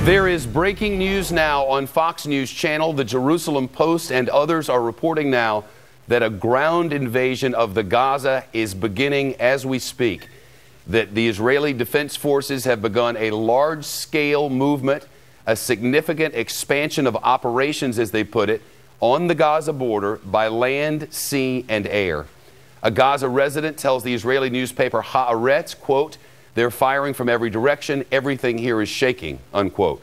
There is breaking news now on Fox News Channel. The Jerusalem Post and others are reporting now that a ground invasion of the Gaza is beginning as we speak. That the Israeli Defense Forces have begun a large-scale movement, a significant expansion of operations, as they put it, on the Gaza border by land, sea, and air. A Gaza resident tells the Israeli newspaper Haaretz, quote, "They're firing from every direction. Everything here is shaking," unquote.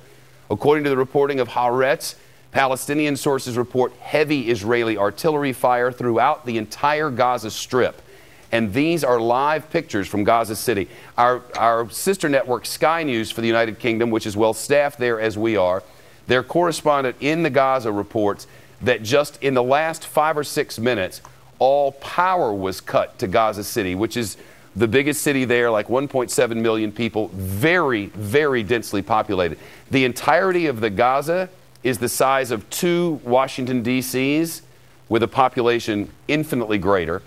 According to the reporting of Haaretz, Palestinian sources report heavy Israeli artillery fire throughout the entire Gaza Strip. And these are live pictures from Gaza City. Our sister network, Sky News for the United Kingdom, which is well staffed there as we are, their correspondent in the Gaza reports that just in the last 5 or 6 minutes, all power was cut to Gaza City, which is the biggest city there, like 1.7 million people, very, very densely populated. The entirety of the Gaza is the size of 2 Washington, D.C.s, with a population infinitely greater.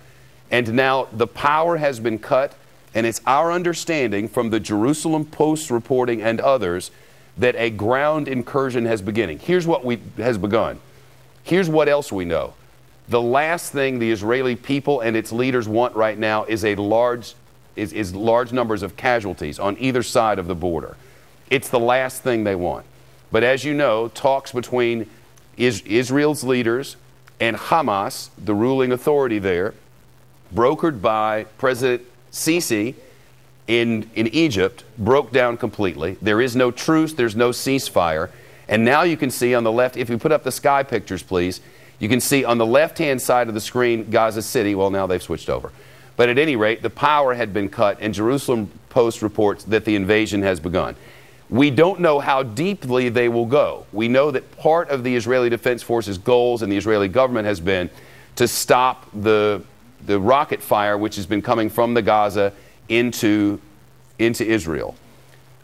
And now the power has been cut, and it's our understanding from the Jerusalem Post reporting and others that a ground incursion has beginning. Here's what has begun. Here's what else we know. The last thing the Israeli people and its leaders want right now is large numbers of casualties on either side of the border. It's the last thing they want. But as you know, talks between Israel's leaders and Hamas, the ruling authority there, brokered by President Sisi in Egypt, broke down completely. There is no truce, there's no ceasefire. And now you can see on the left, if you put up the sky pictures, please, you can see on the left-hand side of the screen, Gaza City. Well, now they've switched over. But at any rate, the power had been cut, and Jerusalem Post reports that the invasion has begun. We don't know how deeply they will go. We know that part of the Israeli Defense Forces' goals and the Israeli government has been to stop the rocket fire which has been coming from the Gaza into Israel.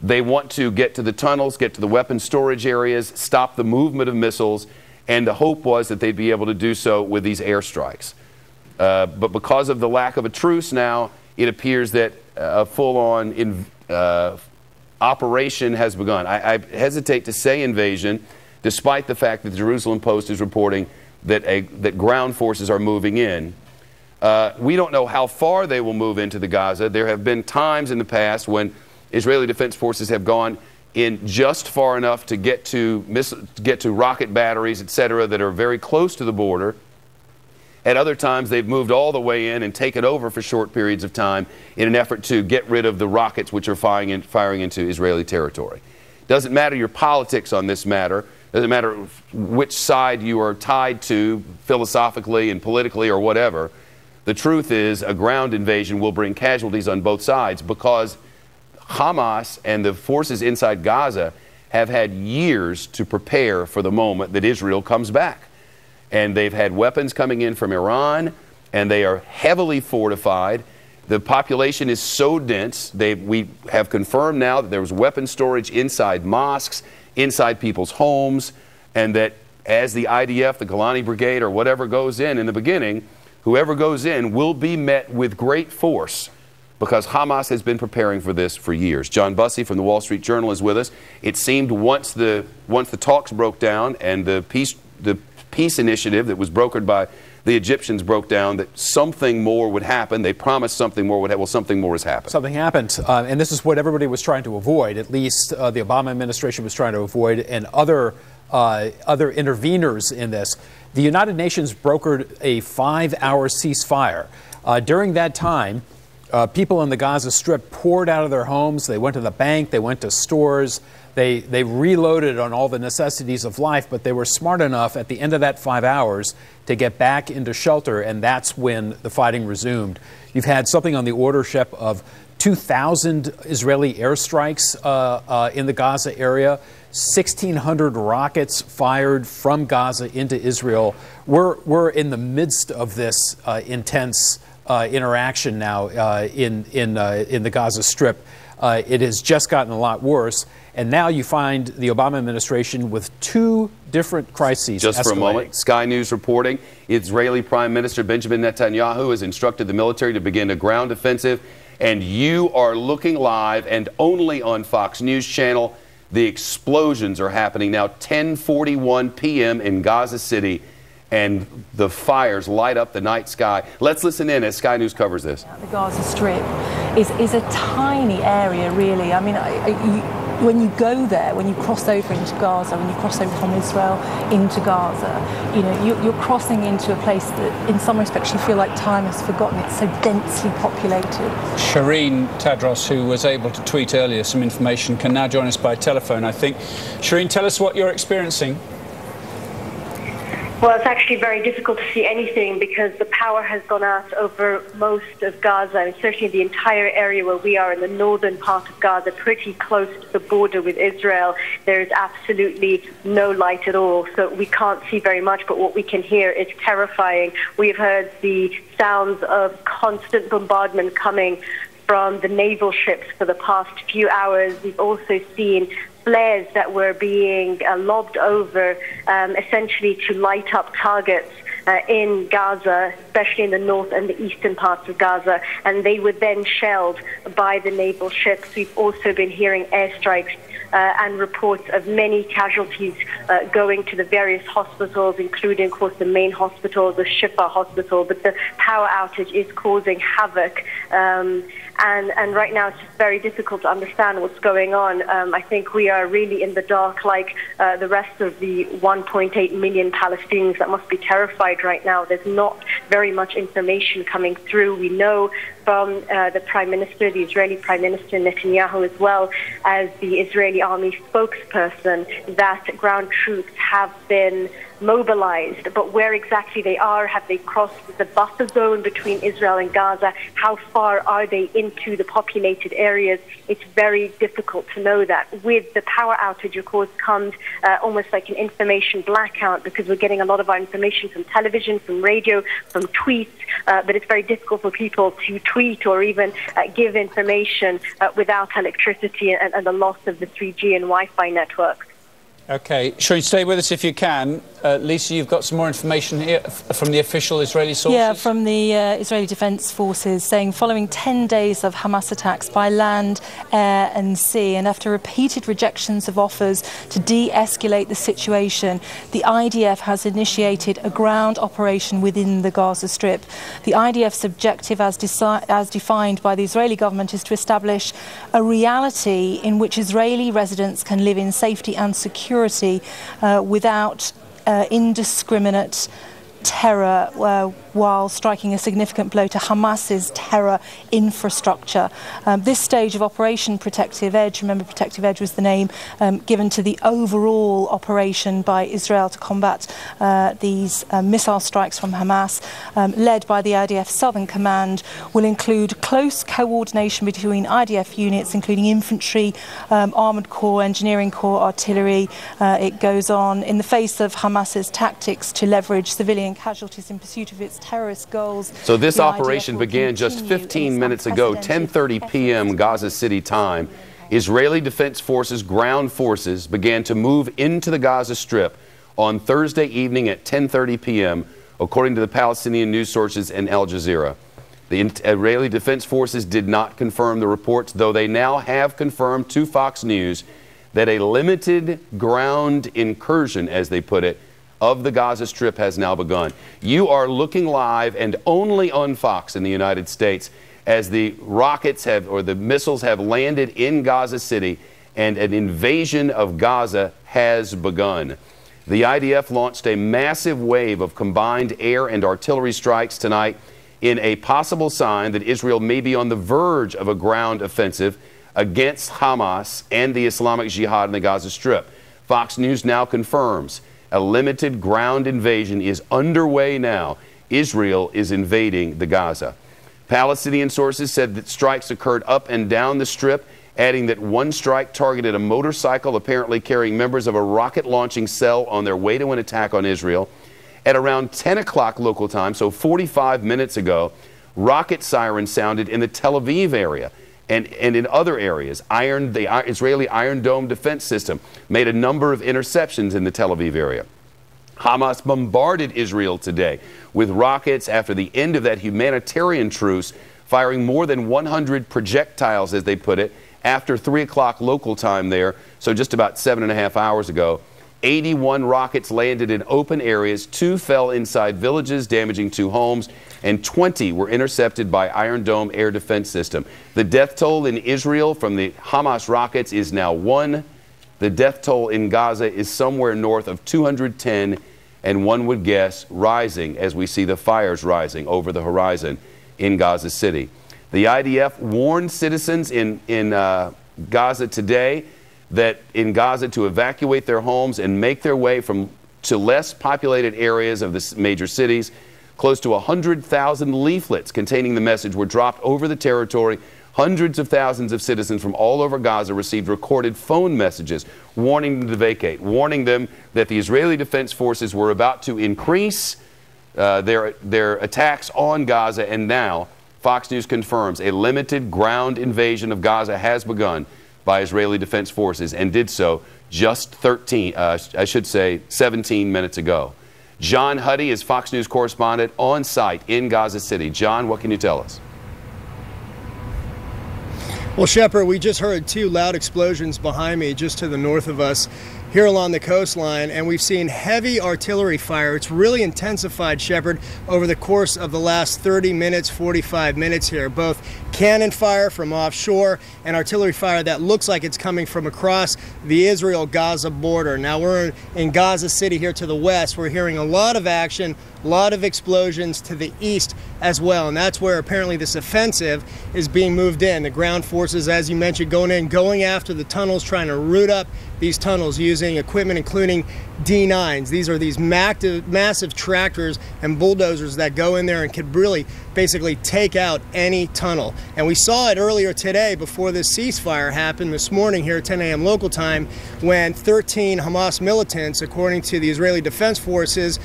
They want to get to the tunnels, get to the weapon storage areas, stop the movement of missiles, and the hope was that they'd be able to do so with these airstrikes. But because of the lack of a truce now, it appears that a full-on operation has begun. I hesitate to say invasion, despite the fact that the Jerusalem Post is reporting that ground forces are moving in. We don't know how far they will move into the Gaza. There have been times in the past when Israeli Defense Forces have gone in just far enough to get to rocket batteries, etc., that are very close to the border. At other times, they've moved all the way in and taken over for short periods of time in an effort to get rid of the rockets which are firing into Israeli territory. Doesn't matter your politics on this matter. Doesn't matter which side you are tied to philosophically and politically or whatever. The truth is a ground invasion will bring casualties on both sides because Hamas and the forces inside Gaza have had years to prepare for the moment that Israel comes back. And they've had weapons coming in from Iran, and they are heavily fortified. The population is so dense, we have confirmed now that there was weapon storage inside mosques, inside people's homes, and that as the IDF, the Golani Brigade, or whatever goes in the beginning, whoever goes in will be met with great force because Hamas has been preparing for this for years. John Bussey from the Wall Street Journal is with us. It seemed once the talks broke down and the peace initiative that was brokered by the Egyptians broke down, that something more would happen. They promised something more would happen. Well, something more has happened. Something happened, and this is what everybody was trying to avoid. At least the Obama administration was trying to avoid, and other interveners in this. The United Nations brokered a 5-hour ceasefire. During that time, people in the Gaza Strip poured out of their homes. They went to the bank. They went to stores. They reloaded on all the necessities of life, but they were smart enough at the end of that 5 hours to get back into shelter, and that's when the fighting resumed. You've had something on the ordership of 2,000 Israeli airstrikes in the Gaza area, 1,600 rockets fired from Gaza into Israel. We're in the midst of this intense interaction now in the Gaza Strip. It has just gotten a lot worse. And now you find the Obama administration with 2 different crises Just escalating. For a moment, Sky News reporting, Israeli Prime Minister Benjamin Netanyahu has instructed the military to begin a ground offensive. And you are looking live and only on Fox News Channel The explosions are happening now, 10:41 p.m. in Gaza City, and the fires light up the night sky. Let's listen in as Sky News covers this. The Gaza Strip is a tiny area, really. I mean, when you go there, when you cross over into Gaza, when you cross over from Israel into Gaza, you know, you're crossing into a place that, in some respects, you feel like time has forgotten. It's so densely populated. Shireen Tadros, who was able to tweet earlier some information, can now join us by telephone, I think. Shireen, tell us what you're experiencing. Well, it's actually very difficult to see anything because the power has gone out over most of Gaza, and certainly the entire area where we are in the northern part of Gaza, pretty close to the border with Israel. There is absolutely no light at all, so we can't see very much, but what we can hear is terrifying. We've heard the sounds of constant bombardment coming from the naval ships for the past few hours. We've also seen flares that were being lobbed over essentially to light up targets in Gaza, especially in the north and the eastern parts of Gaza, and they were then shelled by the naval ships. We've also been hearing airstrikes and reports of many casualties going to the various hospitals, including, of course, the main hospital, the Shifa hospital. But the power outage is causing havoc. And right now it's just very difficult to understand what's going on. I think we are really in the dark, like the rest of the 1.8 million Palestinians that must be terrified right now. There's not very much information coming through. We know from the Prime Minister, the Israeli Prime Minister Netanyahu, as well as the Israeli Army spokesperson, that ground troops have been mobilized, but where exactly they are, have they crossed the buffer zone between Israel and Gaza, how far are they into the populated areas? It's very difficult to know that. With the power outage, of course, comes almost like an information blackout, because we're getting a lot of our information from television, from radio, from tweets, but it's very difficult for people to tweet or even give information without electricity and the loss of the 3G and Wi-Fi networks. OK, Shireen, stay with us if you can. Lisa, you've got some more information here from the official Israeli sources? Yeah, from the Israeli Defense Forces, saying following 10 days of Hamas attacks by land, air and sea, and after repeated rejections of offers to de-escalate the situation, the IDF has initiated a ground operation within the Gaza Strip. The IDF's objective, as defined by the Israeli government, is to establish a reality in which Israeli residents can live in safety and security without indiscriminate terror, while striking a significant blow to Hamas's terror infrastructure. This stage of Operation Protective Edge, remember Protective Edge was the name given to the overall operation by Israel to combat these missile strikes from Hamas, led by the IDF Southern Command, will include close coordination between IDF units, including infantry, armoured corps, engineering corps, artillery. It goes on in the face of Hamas's tactics to leverage civilian casualties in pursuit of its terrorist goals. So this operation began just 15 minutes ago, 10:30 p.m. Gaza City time. Israeli Defense Forces ground forces began to move into the Gaza Strip on Thursday evening at 10:30 p.m., according to the Palestinian news sources and Al Jazeera. The Israeli Defense Forces did not confirm the reports, though they now have confirmed to Fox News that a limited ground incursion, as they put it, of the Gaza Strip has now begun. You are looking live and only on Fox in the United States as the rockets have, or the missiles have landed in Gaza City, and an invasion of Gaza has begun. The IDF launched a massive wave of combined air and artillery strikes tonight in a possible sign that Israel may be on the verge of a ground offensive against Hamas and the Islamic Jihad in the Gaza Strip. Fox News now confirms a limited ground invasion is underway now. Israel is invading the Gaza. Palestinian sources said that strikes occurred up and down the Strip, adding that one strike targeted a motorcycle apparently carrying members of a rocket launching cell on their way to an attack on Israel. At around 10 o'clock local time, so 45 minutes ago, rocket sirens sounded in the Tel Aviv area. And in other areas, the Israeli Iron Dome defense system made a number of interceptions in the Tel Aviv area. Hamas bombarded Israel today with rockets after the end of that humanitarian truce, firing more than 100 projectiles, as they put it, after 3 o'clock local time there, so just about 7.5 hours ago. 81 rockets landed in open areas, 2 fell inside villages, damaging 2 homes, and 20 were intercepted by Iron Dome air defense system. The death toll in Israel from the Hamas rockets is now 1. The death toll in Gaza is somewhere north of 210, and one would guess rising as we see the fires rising over the horizon in Gaza City. The IDF warned citizens in Gaza today that in Gaza to evacuate their homes and make their way to less populated areas of the major cities. Close to 100,000 leaflets containing the message were dropped over the territory. Hundreds of thousands of citizens from all over Gaza received recorded phone messages warning them to vacate, warning them that the Israeli Defense Forces were about to increase their attacks on Gaza. And now Fox News confirms a limited ground invasion of Gaza has begun by Israeli Defense Forces, and did so just 17 minutes ago. John Huddy is Fox News correspondent on site in Gaza City. John, what can you tell us? Well, Shepard, we just heard 2 loud explosions behind me just to the north of us here along the coastline, and we've seen heavy artillery fire. It's really intensified, Shepard, over the course of the last 30 minutes, 45 minutes here. Both cannon fire from offshore and artillery fire that looks like it's coming from across the Israel-Gaza border. Now we're in Gaza City here to the west. We're hearing a lot of action, a lot of explosions to the east as well, and that's where apparently this offensive is being moved in. The ground forces, as you mentioned, going after the tunnels, trying to root up these tunnels using equipment including D9s. These are these massive tractors and bulldozers that go in there and could really basically take out any tunnel. And we saw it earlier today before this ceasefire happened this morning here at 10 a.m. local time, when 13 Hamas militants, according to the Israeli Defense Forces,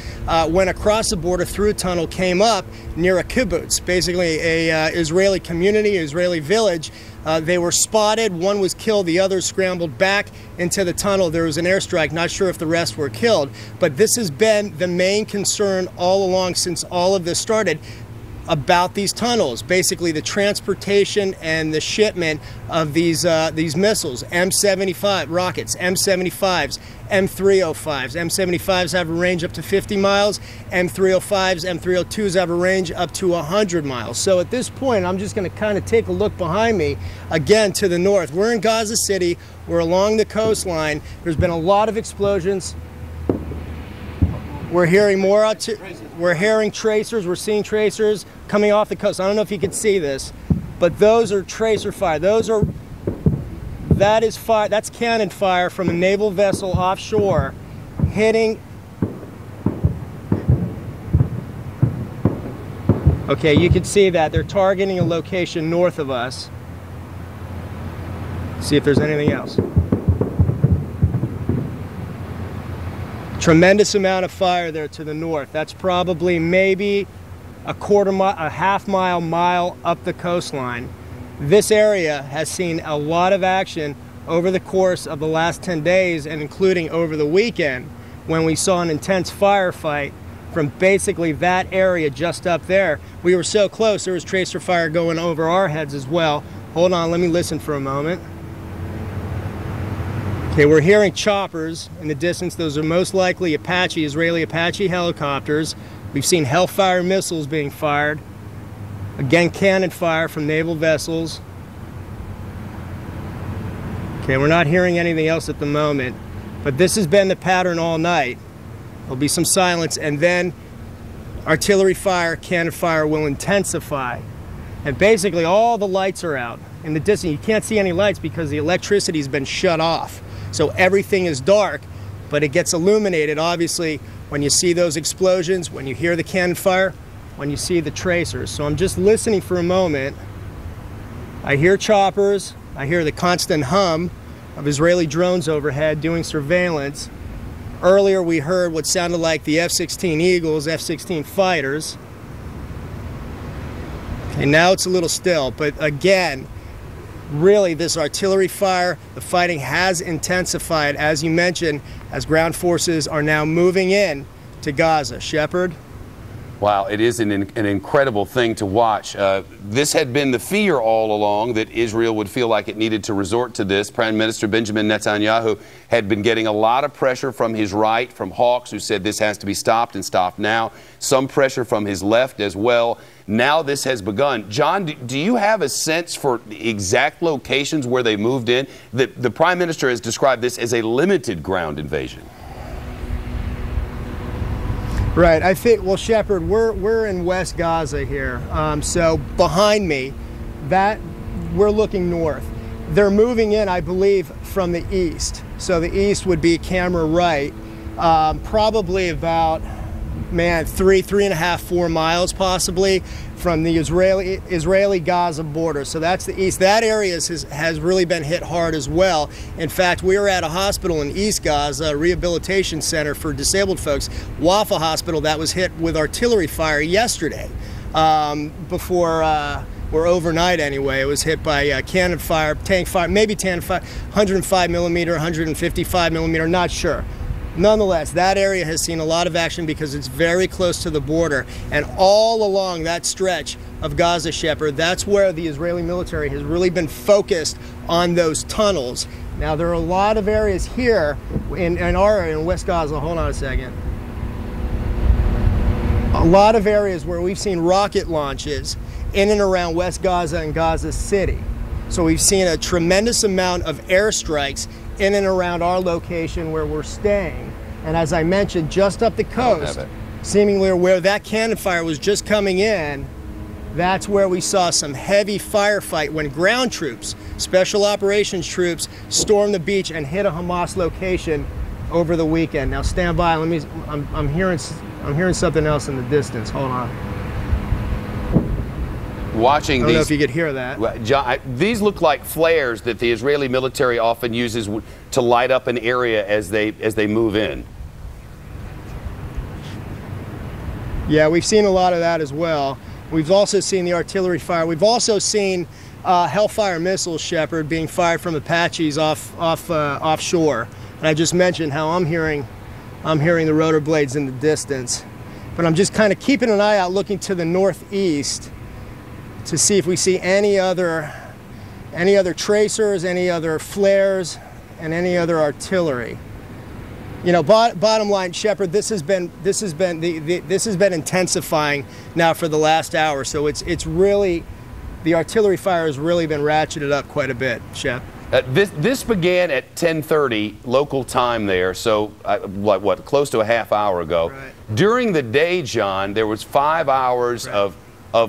went across the border through a tunnel, came up near a kibbutz, basically a Israeli community, Israeli village. They were spotted, one was killed, the others scrambled back into the tunnel. There was an airstrike, not sure if the rest were killed, but this has been the main concern all along since all of this started about these tunnels, basically the transportation and the shipment of these missiles, M75 rockets, M75s, M305s. M75s have a range up to 50 miles, M305s, M302s have a range up to 100 miles. So at this point, I'm just going to kind of take a look behind me, again to the north. We're in Gaza City, we're along the coastline. There's been a lot of explosions. We're hearing we're hearing tracers, we're seeing tracers coming off the coast. I don't know if you can see this, but those are tracer fire. That is fire, that's cannon fire from a naval vessel offshore hitting. Okay, you can see that. They're targeting a location north of us. See if there's anything else. Tremendous amount of fire there to the north. That's probably maybe a quarter mile, a half mile, mile up the coastline. This area has seen a lot of action over the course of the last 10 days, and including over the weekend, when we saw an intense firefight from basically that area just up there. We were so close, there was tracer fire going over our heads as well. Hold on, let me listen for a moment. Okay, we're hearing choppers in the distance. Those are most likely Apache, Israeli Apache helicopters. We've seen Hellfire missiles being fired. Again, cannon fire from naval vessels. Okay, we're not hearing anything else at the moment, but this has been the pattern all night. There'll be some silence, and then artillery fire, cannon fire will intensify. And basically all the lights are out in the distance. You can't see any lights because the electricity's been shut off. So everything is dark, but it gets illuminated, obviously, when you see those explosions, when you hear the cannon fire, when you see the tracers. So I'm just listening for a moment. I hear choppers. I hear the constant hum of Israeli drones overhead doing surveillance. Earlier we heard what sounded like the F-16 Eagles, F-16 fighters. Okay, now it's a little still, but again, really this artillery fire, the fighting has intensified, as you mentioned, as ground forces are now moving in to Gaza. Shepard? Wow, it is an incredible thing to watch. This had been the fear all along, that Israel would feel like it needed to resort to this. Prime Minister Benjamin Netanyahu had been getting a lot of pressure from his right, from hawks who said this has to be stopped and stopped now. Some pressure from his left as well. Now this has begun. John, do you have a sense for the exact locations where they moved in? The Prime Minister has described this as a limited ground invasion. Right. I think, well, Shepard, we're in West Gaza here. So behind me, that we're looking north. They're moving in, I believe, from the east. So the east would be camera right, probably about, man, 3.5, 4 miles possibly from the Israeli-Gaza border. So that's the east. That area has really been hit hard as well. In fact, we were at a hospital in East Gaza, a rehabilitation center for disabled folks, Wafa Hospital, that was hit with artillery fire yesterday. Or overnight anyway. It was hit by cannon fire, tank fire, maybe tank fire, 105 millimeter, 155 millimeter, not sure. Nonetheless, that area has seen a lot of action because it's very close to the border. And all along that stretch of Gaza, Shepard, that's where the Israeli military has really been focused on those tunnels. Now, there are a lot of areas here in our area in West Gaza. Hold on a second. A lot of areas where we've seen rocket launches in and around West Gaza and Gaza City. So we've seen a tremendous amount of airstrikes in and around our location where we're staying. And as I mentioned, just up the coast, seemingly where that cannon fire was just coming in, that's where we saw some heavy firefight when ground troops, special operations troops, stormed the beach and hit a Hamas location over the weekend. Now stand by, I'm hearing something else in the distance. Hold on. Watching I don't know if you could hear that. John, these look like flares that the Israeli military often uses to light up an area as they move in. Yeah, we've seen a lot of that as well. We've also seen the artillery fire. We've also seen Hellfire missiles, Shepard, being fired from Apaches offshore. And I just mentioned how I'm hearing the rotor blades in the distance. But I'm just kind of keeping an eye out, looking to the northeast, to see if we see any other tracers, any other flares, and any other artillery. You know, bottom line, Shepard, this has been intensifying now for the last hour. So it's really, the artillery fire has really been ratcheted up quite a bit, Shep. This began at 10:30 local time there, so what, close to a half hour ago. Right. During the day, John, there was 5 hours of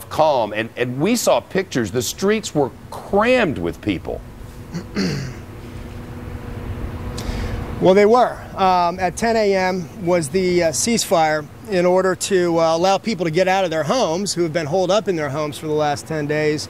calm, and we saw pictures. The streets were crammed with people. Well, they were. At 10 a.m. was the ceasefire in order to allow people to get out of their homes who have been holed up in their homes for the last 10 days,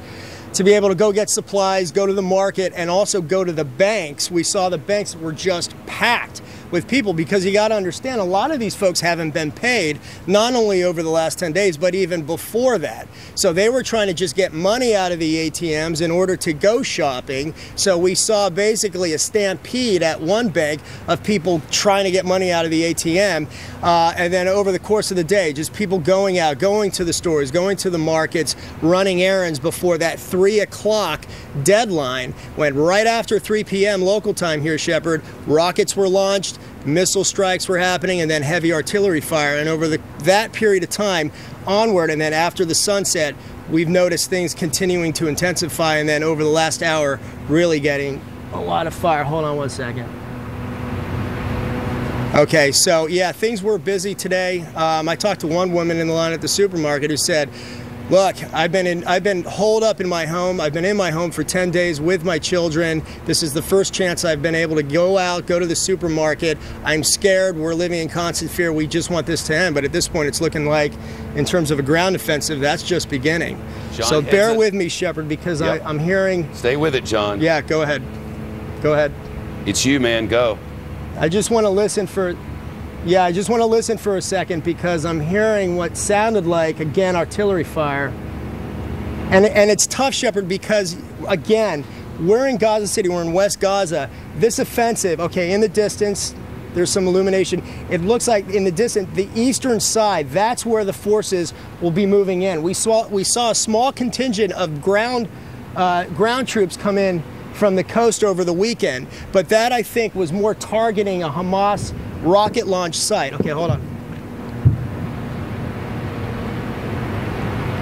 to be able to go get supplies, go to the market, and also go to the banks. We saw the banks were just packed with people because you got to understand, a lot of these folks haven't been paid, not only over the last 10 days, but even before that. So they were trying to just get money out of the ATMs in order to go shopping. So we saw basically a stampede at one bank of people trying to get money out of the ATM. And then over the course of the day, just people going out, going to the stores, going to the markets, running errands before that 3 o'clock deadline. Went right after 3 p.m. local time here, Shepard. Rockets were launched, missile strikes were happening, and then heavy artillery fire. And over that period of time onward, and then after the sunset, we've noticed things continuing to intensify, and then over the last hour, really getting a lot of fire. Hold on one second. Okay, so yeah, things were busy today. I talked to one woman in the line at the supermarket who said, look, I've been holed up in my home. I've been in my home for 10 days with my children. This is the first chance I've been able to go out, go to the supermarket. I'm scared. We're living in constant fear. We just want this to end. But at this point, it's looking like, in terms of a ground offensive, that's just beginning. John, so bear with me, Shepard, because I'm hearing... Stay with it, John. Yeah, go ahead. Go ahead. It's you, man. Go. I just want to listen for... Yeah, I just want to listen for a second because I'm hearing what sounded like, again, artillery fire. And it's tough, Shepard, because, again, we're in Gaza City, we're in West Gaza. This offensive, okay, in the distance, There's some illumination. It looks like in the distance, the eastern side, that's where the forces will be moving in. We saw a small contingent of ground troops come in from the coast over the weekend, but that I think was more targeting a Hamas rocket launch site. Okay, hold on.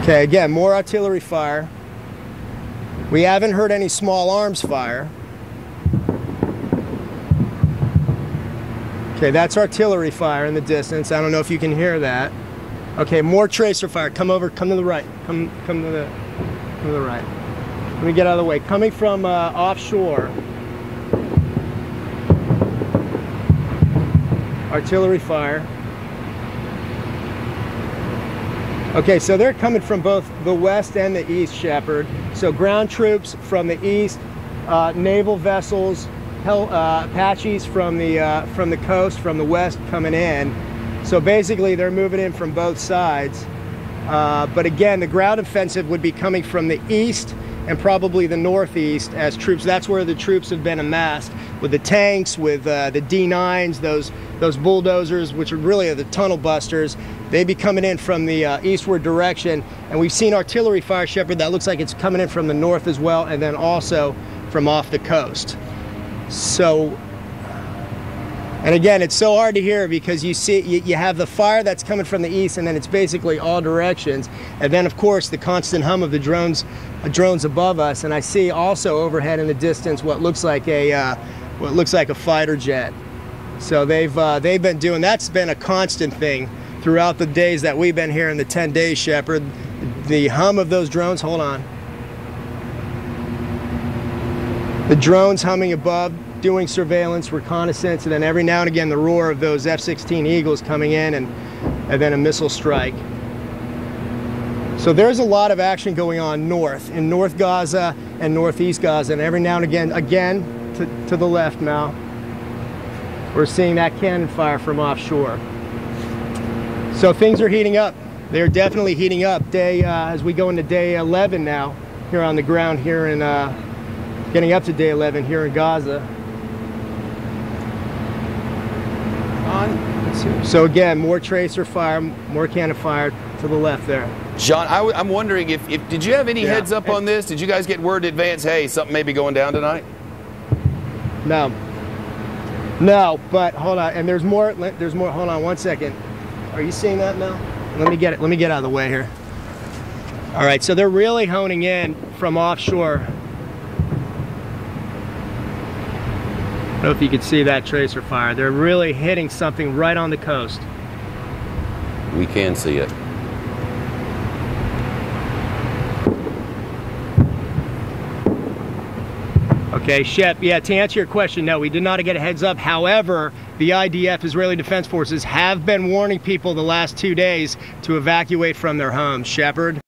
Okay, again, more artillery fire. We haven't heard any small arms fire. Okay, that's artillery fire in the distance. I don't know if you can hear that. Okay, more tracer fire. Come over, come to the right. Come to the right. Let me get out of the way. Coming from offshore. Artillery fire. Okay, so they're coming from both the west and the east, Shepard. So ground troops from the east, naval vessels, Apaches from the coast, from the west coming in. So basically they're moving in from both sides. But again, the ground offensive would be coming from the east and probably the northeast as troops. That's where the troops have been amassed, with the tanks, with the D9s, those bulldozers, which are really the tunnel busters. They'd be coming in from the eastward direction. And we've seen artillery fire, Shepard, that looks like it's coming in from the north as well, and then also from off the coast. So, and again, it's so hard to hear because you see, you have the fire that's coming from the east, and then it's basically all directions. And then, of course, the constant hum of the drones above us. And I see also overhead in the distance what looks like a fighter jet. So they've been doing, that's been a constant thing throughout the days that we've been here in the 10 days, Shepard. The hum of those drones, hold on. The drones humming above, doing surveillance, reconnaissance, and then every now and again the roar of those F-16 Eagles coming in, and then a missile strike. So there's a lot of action going on in North Gaza and Northeast Gaza, and every now and again to the left now, we're seeing that cannon fire from offshore. So things are heating up. They're definitely heating up as we go into day 11 now here on the ground here in getting up to day 11 here in Gaza. So again, more tracer fire, more cannon fire to the left there. John, I'm wondering if did you have any heads up on this? Did you guys get word in advance, hey, something may be going down tonight? No, but hold on, and there's more, hold on one second. Are you seeing that, Mel? Let me get out of the way here. All right, so they're really honing in from offshore. I don't know if you can see that tracer fire. They're really hitting something right on the coast. We can see it. Okay, Shep, yeah, to answer your question, no, we did not get a heads up. However, the IDF, Israeli Defense Forces, have been warning people the last 2 days to evacuate from their homes. Shepard?